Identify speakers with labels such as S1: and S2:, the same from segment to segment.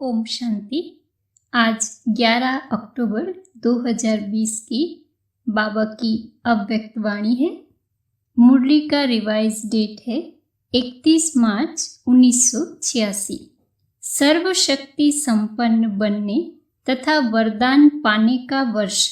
S1: ओम शांति। आज 11 अक्टूबर 2020 की बाबा की अव्यक्त वाणी है। मुरली का रिवाइज डेट है 31 मार्च 1986। सर्वशक्ति संपन्न बनने तथा वरदान पाने का वर्ष।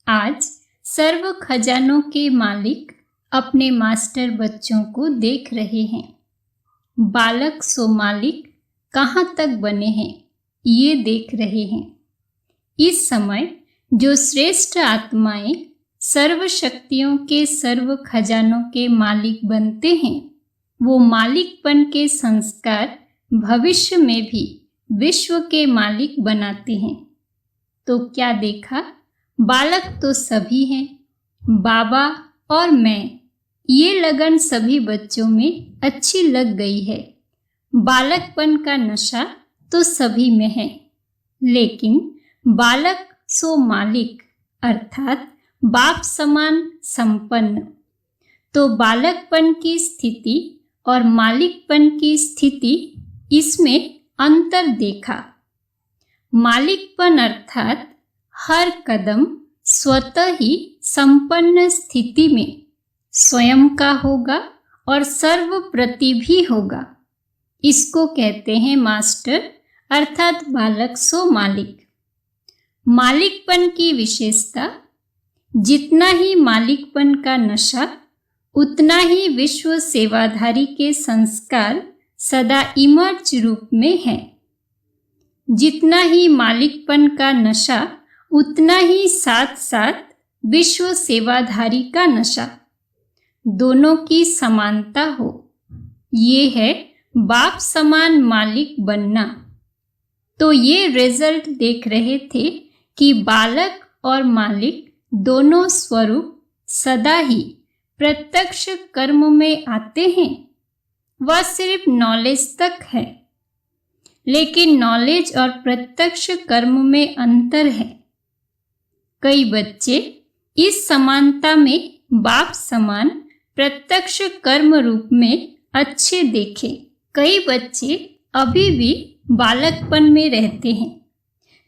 S1: आज सर्व खजानों के मालिक अपने मास्टर बच्चों को देख रहे हैं। बालक सो मालिक कहाँ तक बने हैं ये देख रहे हैं। इस समय जो श्रेष्ठ आत्माएं सर्व शक्तियों के सर्व खजानों के मालिक बनते हैं, वो मालिकपन के संस्कार भविष्य में भी विश्व के मालिक बनाते हैं। तो क्या देखा, बालक तो सभी हैं, बाबा और मैं, ये लगन सभी बच्चों में अच्छी लग गई है। बालकपन का नशा तो सभी में है, लेकिन बालक सो मालिक अर्थात बाप समान संपन्न। तो बालकपन की स्थिति और मालिकपन की स्थिति, इसमें अंतर देखा। मालिकपन अर्थात हर कदम स्वतः ही संपन्न स्थिति में स्वयं का होगा और सर्व प्रति भी होगा। इसको कहते हैं मास्टर अर्थात बालक सो मालिक। मालिकपन की विशेषता, जितना ही मालिकपन का नशा, उतना ही विश्व सेवाधारी के संस्कार सदा इमर्ज रूप में है। जितना ही मालिकपन का नशा, उतना ही साथ साथ विश्व सेवाधारी का नशा, दोनों की समानता हो। ये है बाप समान मालिक बनना। तो ये रिजल्ट देख रहे थे कि बालक और मालिक दोनों स्वरूप सदा ही प्रत्यक्ष कर्म में आते हैं। वह सिर्फ नॉलेज तक है, लेकिन नॉलेज और प्रत्यक्ष कर्म में अंतर है। कई बच्चे इस समानता में बाप समान प्रत्यक्ष कर्म रूप में अच्छे देखे। कई बच्चे अभी भी बालकपन में रहते हैं,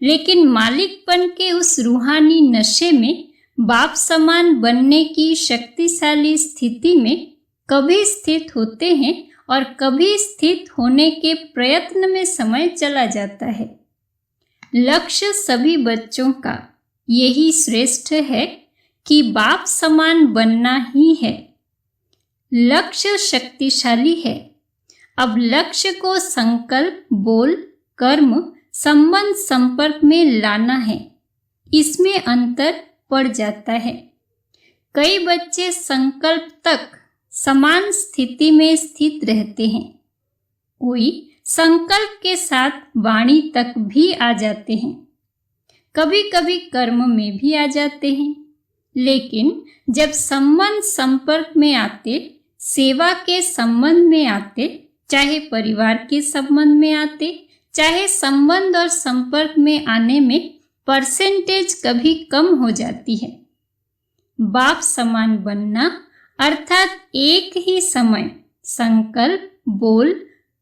S1: लेकिन मालिकपन के उस रूहानी नशे में बाप समान बनने की शक्तिशाली स्थिति में कभी स्थित होते हैं और कभी स्थित होने के प्रयत्न में समय चला जाता है। लक्ष्य सभी बच्चों का यही श्रेष्ठ है कि बाप समान बनना ही है। लक्ष्य शक्तिशाली है। अब लक्ष्य को संकल्प, बोल, कर्म, संबंध, संपर्क में लाना है। इसमें अंतर पड़ जाता है। कई बच्चे संकल्प तक समान स्थिति में स्थित रहते हैं। कोई संकल्प के साथ वाणी तक भी आ जाते हैं। कभी कभी कर्म में भी आ जाते हैं, लेकिन जब संबंध संपर्क में आते, सेवा के संबंध में आते, चाहे परिवार के संबंध में आते, चाहे संबंध और संपर्क में आने में परसेंटेज कभी कम हो जाती है। बाप समान बनना अर्थात एक ही समय संकल्प, बोल,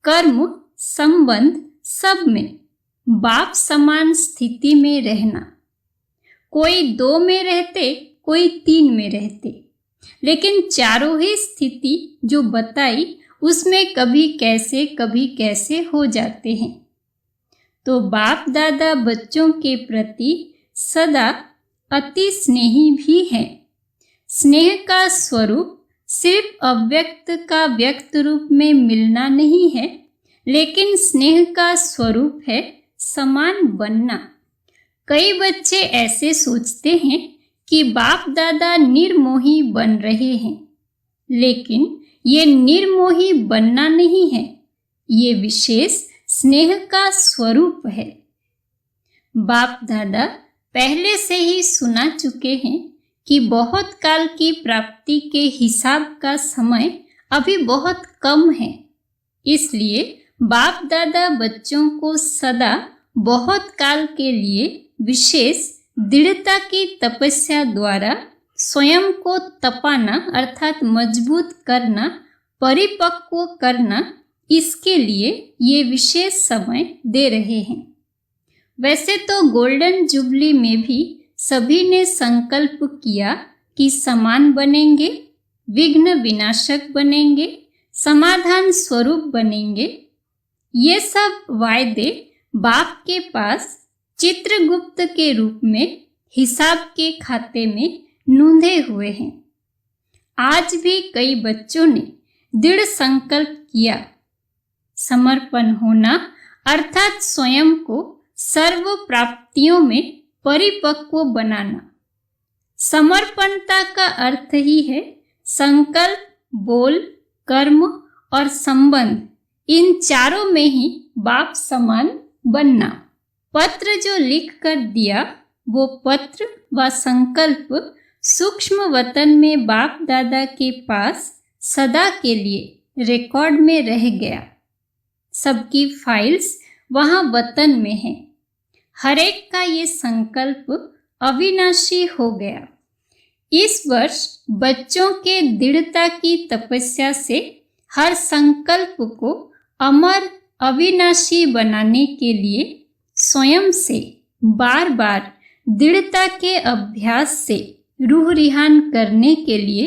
S1: कर्म, संबंध सब में बाप समान स्थिति में रहना। कोई 2 में रहते, कोई 3 में रहते, लेकिन चारों ही स्थिति जो बताई उसमें कभी कैसे हो जाते हैं। तो बाप दादा बच्चों के प्रति सदा अति स्नेही भी है। स्नेह का स्वरूप सिर्फ अव्यक्त का व्यक्त रूप में मिलना नहीं है, लेकिन स्नेह का स्वरूप है समान बनना। कई बच्चे ऐसे सोचते हैं कि बाप दादा निर्मोही बन रहे हैं, लेकिन ये निर्मोही बनना नहीं है, ये विशेष स्नेह का स्वरूप है। बाप दादा पहले से ही सुना चुके हैं कि बहुत काल की प्राप्ति के हिसाब का समय अभी बहुत कम है। इसलिए बाप दादा बच्चों को सदा बहुत काल के लिए विशेष दृढ़ता की तपस्या द्वारा स्वयं को तपाना अर्थात मजबूत करना, परिपक्व करना, इसके लिए ये विशेष समय दे रहे हैं। वैसे तो गोल्डन जुबली में भी सभी ने संकल्प किया कि समान बनेंगे, विघ्न विनाशक बनेंगे, समाधान स्वरूप बनेंगे। ये सब वायदे बाप के पास चित्रगुप्त के रूप में हिसाब के खाते में नूंधे हुए हैं। आज भी कई बच्चों ने दृढ़ संकल्प किया। समर्पण होना अर्थात स्वयं को सर्व प्राप्तियों में परिपक्व बनाना। समर्पणता का अर्थ ही है संकल्प, बोल, कर्म और संबंध, इन चारों में ही बाप समान बनना। पत्र जो लिख कर दिया वो पत्र व संकल्प सूक्ष्म वतन में बाप दादा के पास सदा के लिए रिकॉर्ड में रह गया। सबकी फाइल्स वहाँ वतन में है। हर एक का ये संकल्प अविनाशी हो गया। इस वर्ष बच्चों के दृढ़ता की तपस्या से हर संकल्प को अमर अविनाशी बनाने के लिए स्वयं से बार बार दृढ़ता के अभ्यास से रूह रिहान करने के लिए,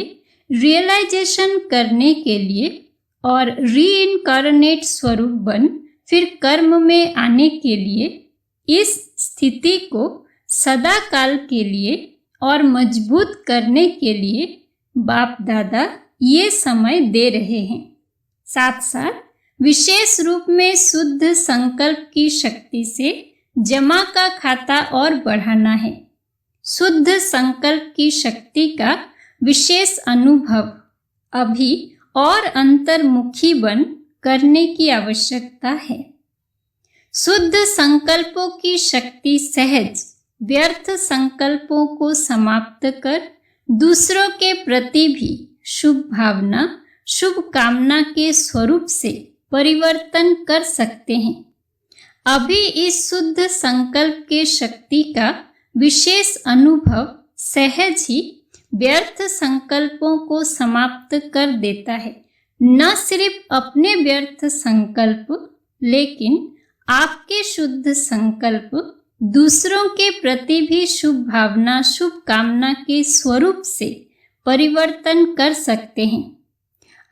S1: रियलाइजेशन करने के लिए और रीइनकार्नेट स्वरूप बन फिर कर्म में आने के लिए इस स्थिति को सदा काल के लिए और मजबूत करने के लिए बाप दादा ये समय दे रहे हैं। साथ साथ विशेष रूप में शुद्ध संकल्प की शक्ति से जमा का खाता और बढ़ाना है। शुद्ध संकल्प की शक्ति का विशेष अनुभव अभी और अंतर्मुखी बन करने की आवश्यकता है। शुद्ध संकल्पों की शक्ति सहज व्यर्थ संकल्पों को समाप्त कर दूसरों के प्रति भी शुभ भावना, शुभ कामना के स्वरूप से परिवर्तन कर सकते हैं। अभी इस शुद्ध संकल्प के शक्ति का विशेष अनुभव सहज ही व्यर्थ संकल्पों को समाप्त कर देता है। न सिर्फ अपने व्यर्थ संकल्प, लेकिन आपके शुद्ध संकल्प दूसरों के प्रति भी शुभ भावना, शुभ कामना के स्वरूप से परिवर्तन कर सकते हैं।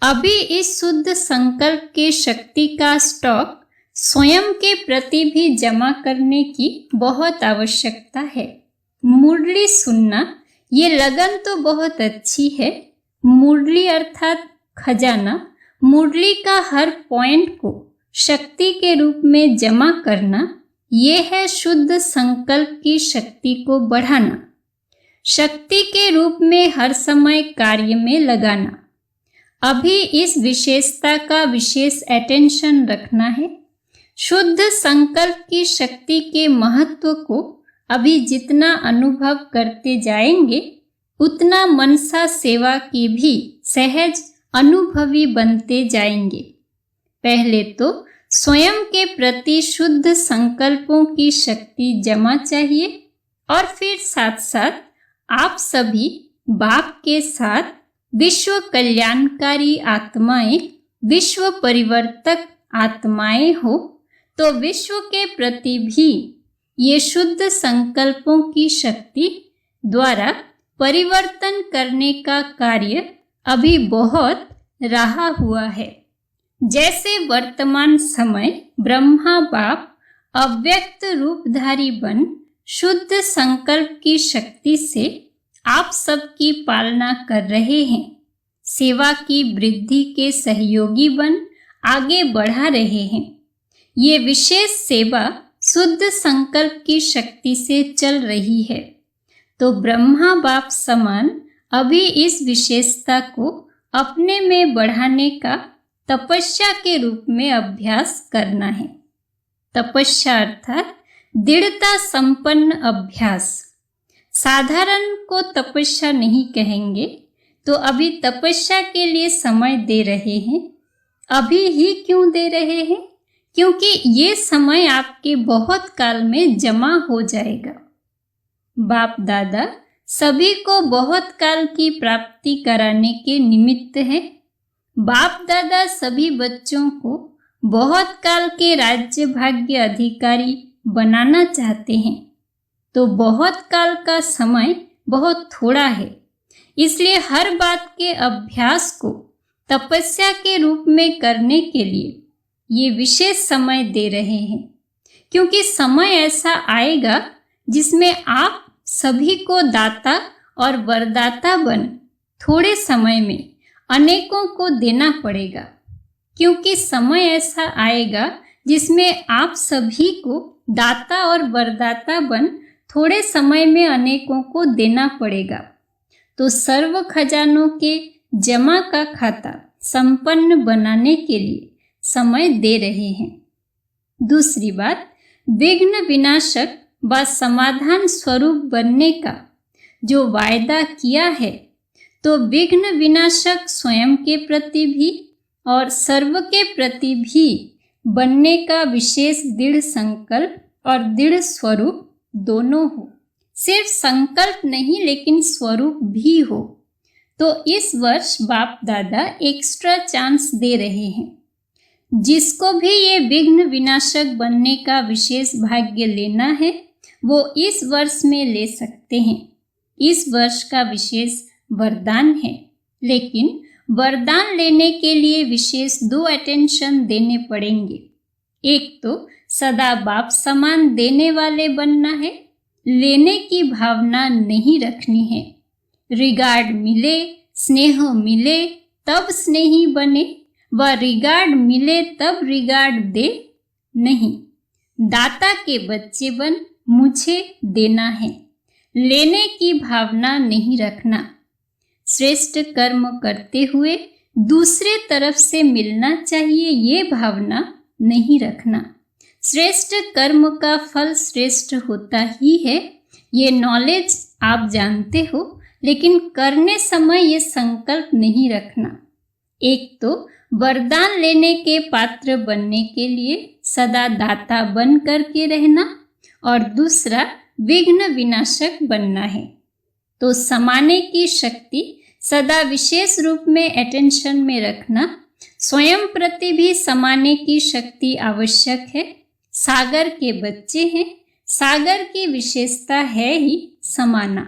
S1: अभी इस शुद्ध संकल्प के शक्ति का स्टॉक स्वयं के प्रति भी जमा करने की बहुत आवश्यकता है। मुरली सुनना ये लगन तो बहुत अच्छी है। मुरली अर्थात खजाना, मुरली का हर पॉइंट को शक्ति के रूप में जमा करना, ये है शुद्ध संकल्प की शक्ति को बढ़ाना, शक्ति के रूप में हर समय कार्य में लगाना। अभी इस विशेषता का विशेष अटेंशन रखना है। शुद्ध संकल्प की शक्ति के महत्व को अभी जितना अनुभव करते जाएंगे, उतना मनसा सेवा की भी सहज अनुभवी बनते जाएंगे। पहले तो स्वयं के प्रति शुद्ध संकल्पों की शक्ति जमा चाहिए और फिर साथ साथ आप सभी बाप के साथ विश्व कल्याणकारी आत्माएं, विश्व परिवर्तक आत्माएं हो तो विश्व के प्रति भी ये शुद्ध संकल्पों की शक्ति द्वारा परिवर्तन करने का कार्य अभी बहुत रहा हुआ है। जैसे वर्तमान समय ब्रह्मा बाप अव्यक्त रूपधारी बन शुद्ध संकल्प की शक्ति से आप सबकी पालना कर रहे हैं, सेवा की वृद्धि के सहयोगी बन आगे बढ़ा रहे हैं। ये विशेष सेवा शुद्ध संकल्प की शक्ति से चल रही है, तो ब्रह्मा बाप समान अभी इस विशेषता को अपने में बढ़ाने का तपस्या के रूप में अभ्यास करना है। तपस्या अर्थात दृढ़ता संपन्न अभ्यास। साधारण को तपस्या नहीं कहेंगे, तो अभी तपस्या के लिए समय दे रहे हैं। अभी ही क्यों दे रहे हैं? क्योंकि ये समय आपके बहुत काल में जमा हो जाएगा। बाप दादा सभी को बहुत काल की प्राप्ति कराने के निमित्त है। बाप दादा सभी बच्चों को बहुत काल के राज्य भाग्य अधिकारी बनाना चाहते हैं तो बहुत काल का समय बहुत थोड़ा है, इसलिए हर बात के अभ्यास को तपस्या के रूप में करने के लिए ये विशेष समय दे रहे हैं, क्योंकि समय ऐसा आएगा जिसमें आप सभी को दाता और वरदाता बन थोड़े समय में अनेकों को देना पड़ेगा। क्योंकि समय ऐसा आएगा जिसमें आप सभी को दाता और वरदाता बन थोड़े समय में अनेकों को देना पड़ेगा, तो सर्व खजानों के जमा का खाता संपन्न बनाने के लिए समय दे रहे हैं। दूसरी बात, विघ्न विनाशक व समाधान स्वरूप बनने का जो वायदा किया है, तो विघ्न विनाशक स्वयं के प्रति भी और सर्व के प्रति भी बनने का विशेष दृढ़ संकल्प और दृढ़ स्वरूप दोनों हो। सिर्फ संकल्प नहीं लेकिन स्वरूप भी हो। तो इस वर्ष बाप दादा एक्स्ट्रा चांस दे रहे हैं। जिसको भी ये विघ्न विनाशक बनने का विशेष भाग्य लेना है वो इस वर्ष में ले सकते हैं। इस वर्ष का विशेष वरदान है, लेकिन वरदान लेने के लिए विशेष 2 अटेंशन देने पड़ेंगे। एक तो सदा बाप समान देने वाले बनना है, लेने की भावना नहीं रखनी है। रिगार्ड मिले, स्नेह मिले तब स्नेही बने व रिगार्ड मिले तब रिगार्ड दे नहीं। दाता के बच्चे बन मुझे देना है, लेने की भावना नहीं रखना। श्रेष्ठ कर्म करते हुए दूसरे तरफ से मिलना चाहिए ये भावना नहीं रखना। श्रेष्ठ कर्म का फल श्रेष्ठ होता ही है, ये नॉलेज आप जानते हो, लेकिन करने समय ये संकल्प नहीं रखना। एक तो वरदान लेने के पात्र बनने के लिए सदा दाता बन करके रहना और दूसरा विघ्न विनाशक बनना है। तो समाने की शक्ति सदा विशेष रूप में अटेंशन में रखना, स्वयं प्रति भी समाने की शक्ति आवश्यक है। सागर के बच्चे हैं, सागर की विशेषता है ही समाना।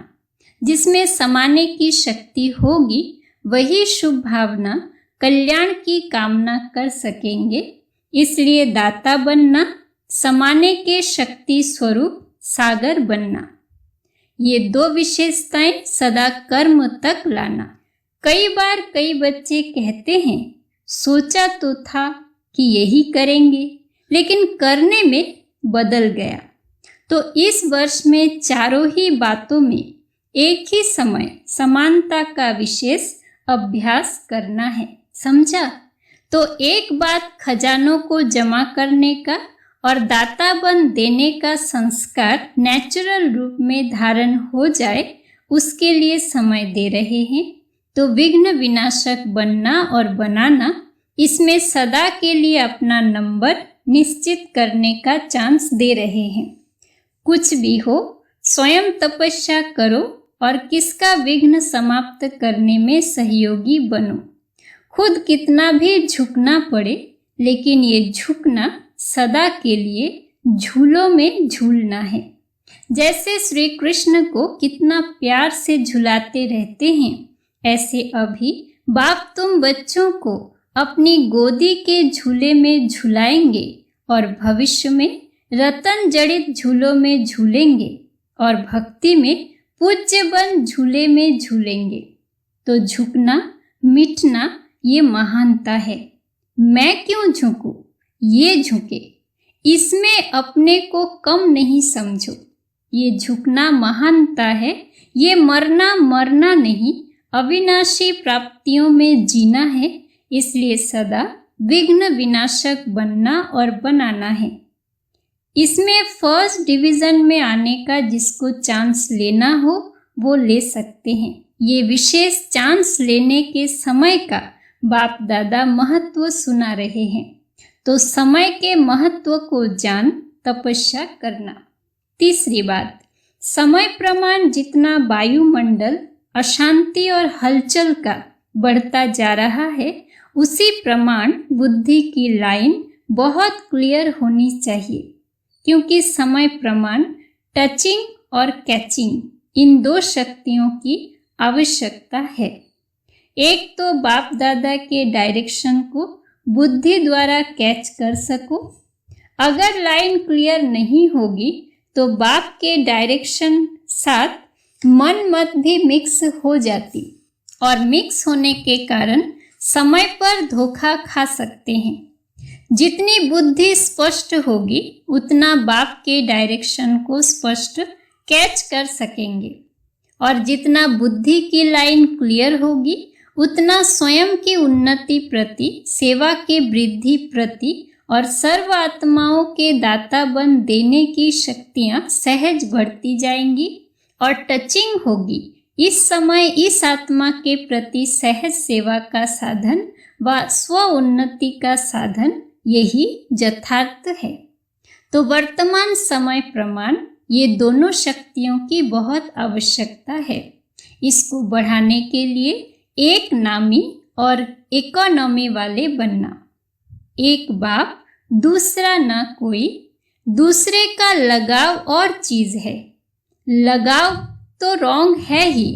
S1: जिसमें समाने की शक्ति होगी वही शुभ भावना कल्याण की कामना कर सकेंगे। इसलिए दाता बनना, समाने के शक्ति स्वरूप सागर बनना, ये 2 विशेषताएं सदा कर्म तक लाना। कई बार कई बच्चे कहते हैं सोचा तो था कि यही करेंगे, लेकिन करने में बदल गया। तो इस वर्ष में चारों ही बातों में एक ही समय समानता का विशेष अभ्यास करना है, समझा? तो एक बात खजानों को जमा करने का और दाता बन देने का संस्कार नेचुरल रूप में धारण हो जाए, उसके लिए समय दे रहे हैं। तो विघ्न विनाशक बनना और बनाना, इसमें सदा के लिए अपना नंबर निश्चित करने का चांस दे रहे हैं। कुछ भी हो, स्वयं तपस्या करो और किसका विघ्न समाप्त करने में सहयोगी बनो। खुद कितना भी झुकना पड़े, लेकिन ये झुकना सदा के लिए झूलों में झूलना है। जैसे श्री कृष्ण को कितना प्यार से झुलाते रहते हैं, ऐसे अभी बाप तुम बच्चों को अपनी गोदी के झूले में झुलाएंगे और भविष्य में रतन जड़ित झूलों में झूलेंगे और भक्ति में पूज्य बन झूले में झूलेंगे। तो झुकना मिटना ये महानता है। मैं क्यों झुकूं, ये झुके, इसमें अपने को कम नहीं समझो। ये झुकना महानता है, ये मरना मरना नहीं, अविनाशी प्राप्तियों में जीना है। इसलिए सदा विघ्न विनाशक बनना और बनाना है। इसमें फर्स्ट डिवीजन में आने का जिसको चांस लेना हो वो ले सकते हैं। ये विशेष चांस लेने के समय का बाप दादा महत्व सुना रहे हैं। तो समय के महत्व को जान तपस्या करना। तीसरी बात, समय प्रमाण जितना वायुमंडल अशांति और हलचल का बढ़ता जा रहा है, उसी प्रमाण बुद्धि की लाइन बहुत क्लियर होनी चाहिए, क्योंकि समय प्रमाण टचिंग और कैचिंग इन दो शक्तियों की आवश्यकता है। एक तो बाप दादा के डायरेक्शन को बुद्धि द्वारा कैच कर सको। अगर लाइन क्लियर नहीं होगी तो बाप के डायरेक्शन साथ मन मत भी मिक्स हो जाती और मिक्स होने के कारण समय पर धोखा खा सकते हैं। जितनी बुद्धि स्पष्ट होगी उतना बाप के डायरेक्शन को स्पष्ट कैच कर सकेंगे, और जितना बुद्धि की लाइन क्लियर होगी उतना स्वयं की उन्नति प्रति, सेवा के वृद्धि प्रति और सर्व आत्माओं के दाता बन देने की शक्तियां सहज बढ़ती जाएंगी और टचिंग होगी। इस समय इस आत्मा के प्रति सहज सेवा का साधन व स्व उन्नति का साधन यही यथार्थ है। तो वर्तमान समय प्रमाण ये दोनों शक्तियों की बहुत आवश्यकता है। इसको बढ़ाने के लिए एक नामी और इकोनॉमी वाले बनना। एक बाप दूसरा ना कोई, दूसरे का लगाव और चीज है। लगाव तो रॉन्ग है ही,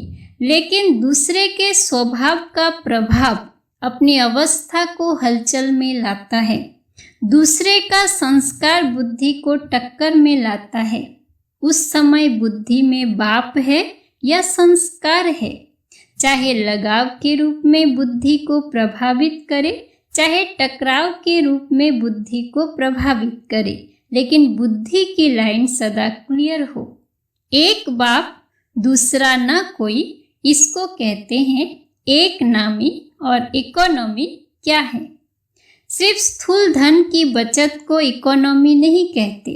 S1: लेकिन दूसरे के स्वभाव का प्रभाव अपनी अवस्था को हलचल में लाता है। दूसरे का संस्कार बुद्धि को टक्कर में लाता है। उस समय बुद्धि में बाप है या संस्कार है। चाहे लगाव के रूप में बुद्धि को प्रभावित करे, चाहे टकराव के रूप में बुद्धि को प्रभावित करे, लेकिन बुद्धि की लाइन सदा क्लियर हो। एक बाप दूसरा ना कोई, इसको कहते हैं एक नामी। और इकोनॉमी क्या है? सिर्फ स्थूल धन की बचत को इकोनॉमी नहीं कहते,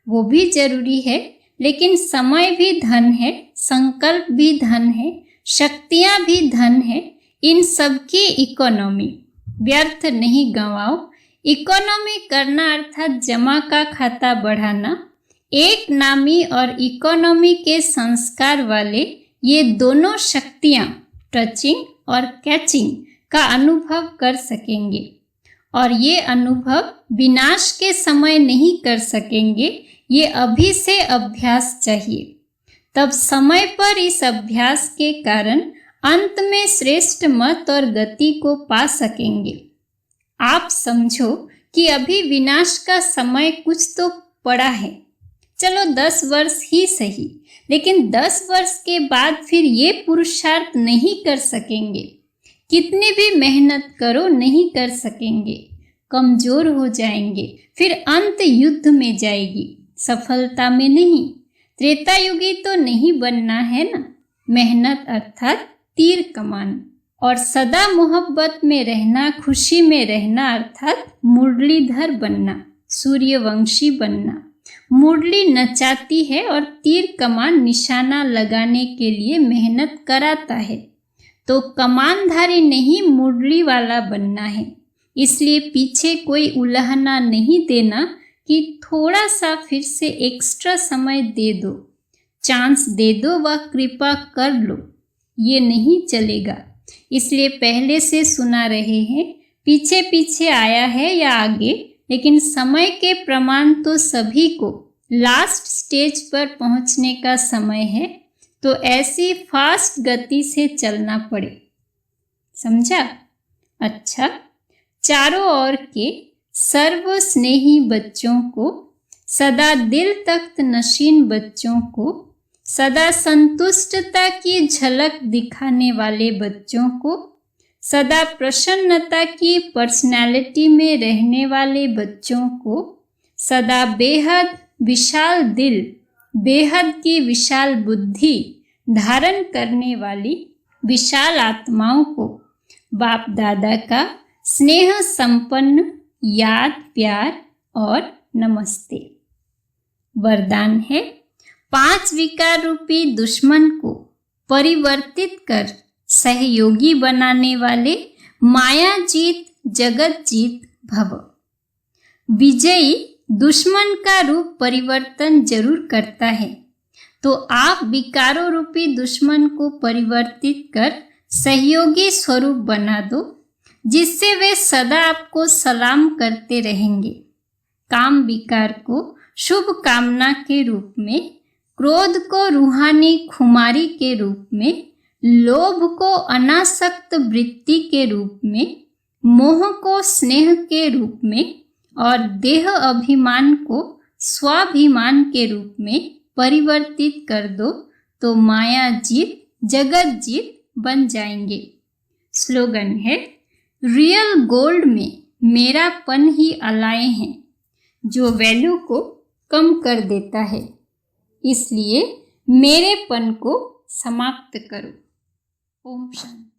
S1: वो भी जरूरी है, लेकिन समय भी धन है, संकल्प भी धन है, शक्तियां भी धन है। इन सब की इकोनॉमी व्यर्थ नहीं गंवाओ। इकोनॉमी करना अर्थात जमा का खाता बढ़ाना। एक नामी और इकोनॉमी के संस्कार वाले ये दोनों शक्तियां टचिंग और कैचिंग का अनुभव कर सकेंगे, और ये अनुभव विनाश के समय नहीं कर सकेंगे। ये अभी से अभ्यास चाहिए, तब समय पर इस अभ्यास के कारण अंत में श्रेष्ठ मत और गति को पा सकेंगे। आप समझो कि अभी विनाश का समय कुछ तो पड़ा है, चलो 10 वर्ष ही सही, लेकिन 10 वर्ष के बाद फिर ये पुरुषार्थ नहीं कर सकेंगे। कितनी भी मेहनत करो नहीं कर सकेंगे, कमजोर हो जाएंगे, फिर अंत युद्ध में जाएगी, सफलता में नहीं। त्रेता युगी तो नहीं बनना है ना। मेहनत अर्थात तीर कमान, और सदा मोहब्बत में रहना, खुशी में रहना अर्थात मुरलीधर बनना, सूर्यवंशी बनना। मुरली नचाती है और तीर कमान निशाना लगाने के लिए मेहनत कराता है। तो कमानधारी नहीं, मुरली वाला बनना है। इसलिए पीछे कोई उलहना नहीं देना कि थोड़ा सा फिर से एक्स्ट्रा समय दे दो, चांस दे दो व कृपा कर लो, ये नहीं चलेगा। इसलिए पहले से सुना रहे हैं, पीछे पीछे आया है या आगे, लेकिन समय के प्रमाण तो सभी को लास्ट स्टेज पर पहुंचने का समय है, तो ऐसी फास्ट गति से चलना पड़े। समझा? अच्छा, चारों ओर के सर्व स्नेही बच्चों को, सदा दिल तख्त नशीन बच्चों को, सदा संतुष्टता की झलक दिखाने वाले बच्चों को, सदा प्रसन्नता की पर्सनालिटी में रहने वाले बच्चों को, सदा बेहद विशाल दिल, बेहद की विशाल बुद्धि धारण करने वाली विशाल आत्माओं को बाप दादा का स्नेह संपन्न याद, प्यार और नमस्ते। वरदान है, 5 विकार रूपी दुश्मन को परिवर्तित कर सहयोगी बनाने वाले माया जीत जगत जीत भव। विजयी दुश्मन का रूप परिवर्तन जरूर करता है, तो आप विकारों रूपी दुश्मन को परिवर्तित कर सहयोगी स्वरूप बना दो। जिससे वे सदा आपको सलाम करते रहेंगे। काम विकार को शुभ कामना के रूप में, क्रोध को रूहानी खुमारी के रूप में, लोभ को अनासक्त वृत्ति के रूप में, मोह को स्नेह के रूप में और देह अभिमान को स्वाभिमान के रूप में परिवर्तित कर दो तो माया जीत जगत जीत बन जाएंगे। स्लोगन है, रियल गोल्ड में मेरापन ही अलाय है जो वैल्यू को कम कर देता है, इसलिए मेरेपन को समाप्त करो। ओम शांति।